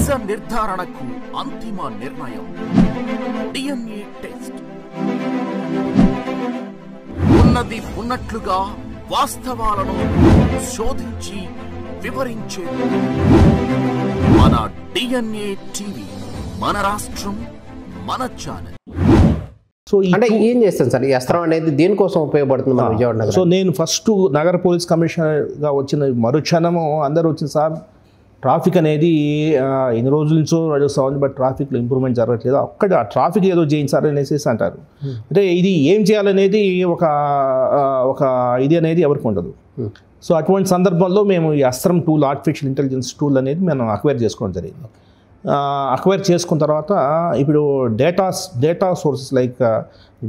దిశ నిర్ధారణకు అంతిమ నిర్ణయం DNA టెస్ట్. ఉన్నది ఉన్నట్లుగా వాస్తవాలను శోధించి వివరించే మన DNA టీవీ, మన రాష్ట్రం, మన ఛానల్. సో అంటే ఏం చేస్తాను సార్, ఈ అస్త్రం అనేది దేనికోసం ఉపయోగపడుతుంది మన విజయవాడ నగరం? సో నేను ఫస్ట్ నగర పోలీస్ కమిషనర్గా వచ్చిన మరుక్షణము అందరూ వచ్చింది సార్, ట్రాఫిక్ అనేది ఎన్ని రోజుల నుంచో నడుస్తూ ఉంది, బట్ ట్రాఫిక్లో ఇంప్రూవ్మెంట్ జరగట్లేదు, అక్కడ ట్రాఫిక్ ఏదో చేయించారు అనేసి అంటారు. అంటే ఇది ఏం చేయాలనేది ఒక ఇది అనేది ఎవరికి ఉండదు. సో అటువంటి సందర్భంలో మేము ఈ అస్త్రం టూల్, ఆర్టిఫిషియల్ ఇంటెలిజెన్స్ టూల్ అనేది మనం అక్వైర్ చేసుకోవడం జరిగింది. అక్వైర్ చేసుకున్న తర్వాత ఇప్పుడు డేటా సోర్సెస్ లైక్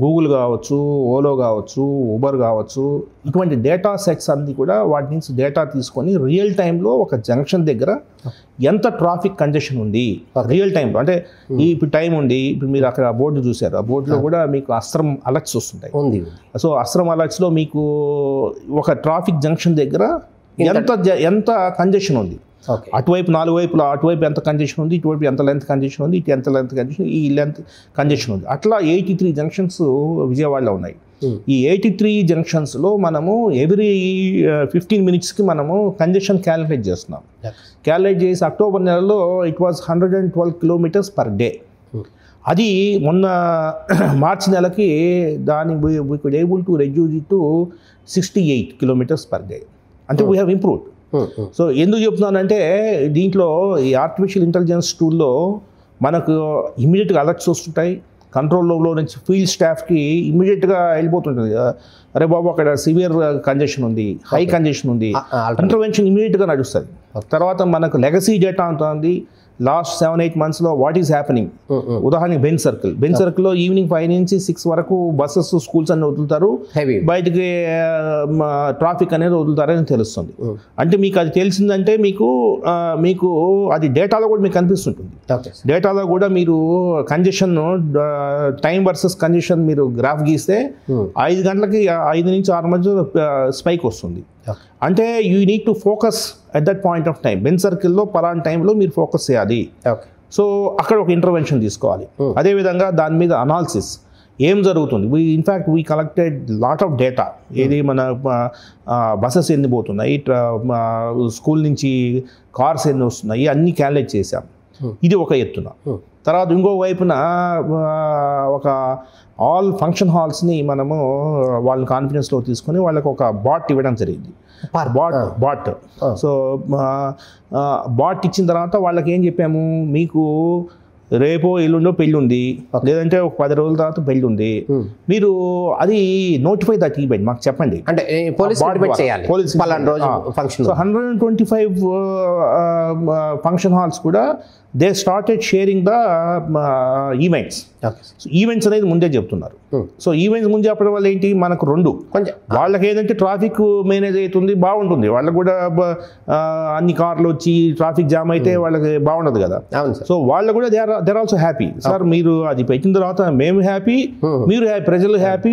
గూగుల్ కావచ్చు, ఓలో కావచ్చు, ఊబర్ కావచ్చు, ఇటువంటి డేటా సెట్స్ అన్ని కూడా వాటి నుంచి డేటా తీసుకొని రియల్ టైంలో ఒక జంక్షన్ దగ్గర ఎంత ట్రాఫిక్ కంజెషన్ ఉంది రియల్ టైంలో, అంటే ఇప్పుడు టైం ఉంది, ఇప్పుడు మీరు అక్కడ బోర్డు చూసారు, ఆ బోర్డులో కూడా మీకు అస్త్రం అలర్ట్స్ వస్తుంటాయి. సో అస్త్రం అలర్ట్స్లో మీకు ఒక ట్రాఫిక్ జంక్షన్ దగ్గర ఎంత కంజెషన్ ఉంది, అటువైపు 4 వైపులా, అటువైపు ఎంత కంజెషన్ ఉంది, ఇటువైపు ఎంత లెంత్ కంజెషన్ ఉంది, ఇటు ఎంత లెంత్ కంజెషన్, ఈ లెంత్ కంజెషన్ ఉంది, అట్లా 83 జంక్షన్స్ విజయవాడలో ఉన్నాయి. ఈ 83 జంక్షన్స్లో మనము ఎవ్రీ 15 మినిట్స్కి మనము కంజెషన్ క్యాలిక్యులేట్ చేస్తున్నాం. క్యాలిక్యులేట్ చేసి అక్టోబర్ నెలలో it was 112 kilometres per day. అది మొన్న మార్చి నెలకి దాన్ని we could able to reduce it to 68 kilometres per day. అంటే వీ హ్యావ్ ఇంప్రూవ్డ్. సో ఎందుకు చెప్తున్నానంటే దీంట్లో ఈ ఆర్టిఫిషియల్ ఇంటెలిజెన్స్ టూల్లో మనకు ఇమీడియట్గా అలర్ట్స్ వస్తుంటాయి, కంట్రోల్ రూమ్లో నుంచి ఫీల్డ్ స్టాఫ్కి ఇమీడియట్గా వెళ్ళిపోతుంటుంది, అరే బాబు అక్కడ సివియర్ కంజెషన్ ఉంది, హై కంజెషన్ ఉంది, ఇంటర్వెన్షన్ ఇమీడియట్గా నడుస్తుంది. తర్వాత మనకు లెగసీ డేటా ఉంటుంది, లాస్ట్ 7-8 మంత్స్లో వాట్ ఈస్ హ్యాపెనింగ్. ఉదాహరణకి బెంజ్ సర్కిల్లో ఈవినింగ్ 5 నుంచి 6 వరకు బస్సెస్, స్కూల్స్ అన్ని వదులుతారు, బయటికి ట్రాఫిక్ అనేది వదులుతారని తెలుస్తుంది. అంటే మీకు అది తెలిసిందంటే మీకు అది డేటాలో కూడా మీకు కనిపిస్తుంటుంది. డేటాలో కూడా మీరు కంజెషన్ టైం వర్సెస్ కంజెషన్ మీరు గ్రాఫ్ గీస్తే 5 గంటలకి 5 నుంచి 6 మధ్య స్పైక్ వస్తుంది. అంటే you need to focus at that point of time. Benz సర్కిల్లో పలానా టైంలో మీరు ఫోకస్ చేయాలి. సో అక్కడ ఒక ఇంటర్వెన్షన్ తీసుకోవాలి. అదేవిధంగా దాని మీద అనాలిసిస్ ఏం జరుగుతుంది. In fact we collected lot of data. ఏది మన బస్సెస్ ఎన్ని పోతున్నాయి, స్కూల్ నుంచి కార్స్ ఎన్ని వస్తున్నాయి, అన్నీ క్యాలిక్యులేట్ చేశాం. ఇది ఒక ఎత్తున. తర్వాత ఇంకో వైపున ఒక ఆల్ ఫంక్షన్ హాల్స్ని మనము వాళ్ళని కాన్ఫిడెన్స్లో తీసుకొని వాళ్ళకి ఒక బాట్ ఇవ్వడం జరిగింది. బాట్ సో బాట్ ఇచ్చిన తర్వాత వాళ్ళకి ఏం చెప్పాము, మీకు రేపో ఎల్లుండో పెళ్ళి ఉంది, లేదంటే ఒక 10 రోజుల తర్వాత పెళ్ళి ఉంది, మీరు అది నోటిఫై దట్ ఈవెంట్ మాకు చెప్పండి. అంటే పోలీస్ 125 ఫంక్షన్ హాల్స్ కూడా they started sharing the events. Events అనేది ముందే చెప్తున్నారు. సో ఈవెంట్స్ ముందే చెప్పడం వల్ల ఏంటి, మనకు వాళ్ళకి ఏంటంటే ట్రాఫిక్ మేనేజ్ అవుతుంది, బాగుంటుంది. వాళ్ళకు కూడా అన్ని కార్లు వచ్చి ట్రాఫిక్ జామ్ అయితే వాళ్ళకి బాగుండదు కదా. సో వాళ్ళు కూడా దేర్ ఆల్సో హ్యాపీ. సార్ మీరు అది పెట్టిన తర్వాత మేము హ్యాపీ, మీరు హ్యాపీ, ప్రజలు హ్యాపీ.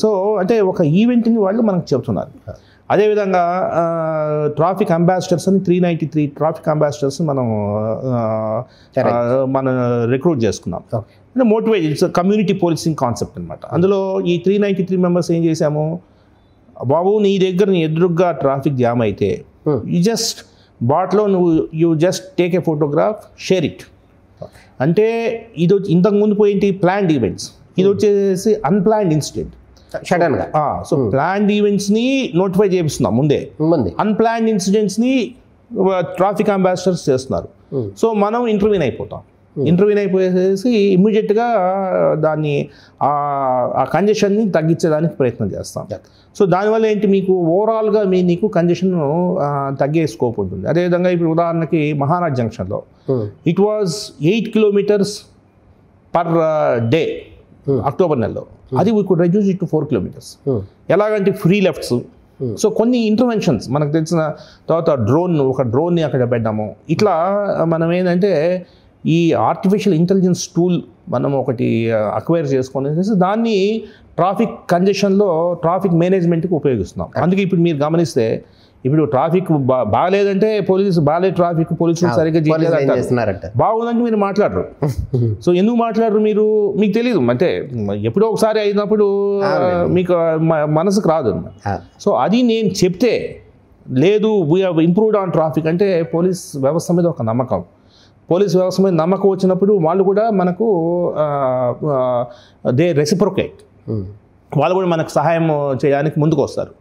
సో అంటే ఒక ఈవెంట్ని వాళ్ళు మనకు చెప్తున్నారు. అదేవిధంగా ట్రాఫిక్ అంబాసిడర్స్ అని 393 ట్రాఫిక్ అంబాసిడర్స్ మనం రిక్రూట్ చేసుకున్నాం. అంటే motivate, it's community policing concept అనమాట. అందులో ఈ 393 మెంబర్స్ ఏం చేశాము, బాబు నీ ఎదురుగ్గా ట్రాఫిక్ జామ్ అయితే యూ జస్ట్ బాట్లో you just take a photograph, share it. అంటే ఇది ఇంతకుముందు పోయింటి ప్లాన్డ్ ఈవెంట్స్, ఇది వచ్చేసి అన్ప్లాన్డ్ ఇన్సిడెంట్ సడన్గా. సో ప్లాన్డ్ ఈవెంట్స్ని నోటిఫై చేపిస్తున్నాం ముందే, అన్ప్లాన్డ్ ఇన్సిడెంట్స్ని ట్రాఫిక్ అంబాసిడర్స్ చేస్తున్నారు. సో మనం ఇంటర్వ్యూన్ అయిపోయేసి ఇమ్మీడియట్గా దాన్ని ఆ కంజెషన్ని తగ్గించేదానికి ప్రయత్నం చేస్తాం. సో దానివల్ల ఏంటి, మీకు ఓవరాల్గా నీకు కంజెషన్ తగ్గే స్కోప్ ఉంటుంది. అదేవిధంగా ఇప్పుడు ఉదాహరణకి మహారాజ్ జంక్షన్లో it was 8 kilometres per day October నెలలో, అది we could reduce it to 4 kilometres. ఎలాగంటే ఫ్రీ లెఫ్ట్స్. సో కొన్ని ఇంటర్వెన్షన్స్ మనకు తెలిసిన తర్వాత ఒక డ్రోన్ని అక్కడ పెట్టాము. ఇట్లా మనం ఏంటంటే ఈ ఆర్టిఫిషియల్ ఇంటెలిజెన్స్ టూల్ మనం ఒకటి అక్వైర్ చేసుకొని దాన్ని ట్రాఫిక్ కంజెషన్లో ట్రాఫిక్ మేనేజ్మెంట్కి ఉపయోగిస్తున్నాం. అందుకే ఇప్పుడు మీరు గమనిస్తే ఇప్పుడు ట్రాఫిక్ బాగాలేదంటే బాగాలేదు ట్రాఫిక్ పోలీసులు సరిగ్గా చేస్తున్నారంట, బాగుందంటే మీరు మాట్లాడరు. సో ఎందుకు మాట్లాడరు మీరు? మీకు తెలియదు, అంటే ఎప్పుడో ఒకసారి అయినప్పుడు మీకు మనసుకు రాదు. సో అది నేను చెప్తే లేదు we have improved on traffic అంటే పోలీస్ వ్యవస్థ మీద ఒక నమ్మకం, పోలీస్ వ్యవస్థ మీద నమ్మకం వచ్చినప్పుడు వాళ్ళు కూడా మనకు దే రెసిప్రొకేట్, వాళ్ళు కూడా మనకు సహాయం చేయడానికి ముందుకు వస్తారు.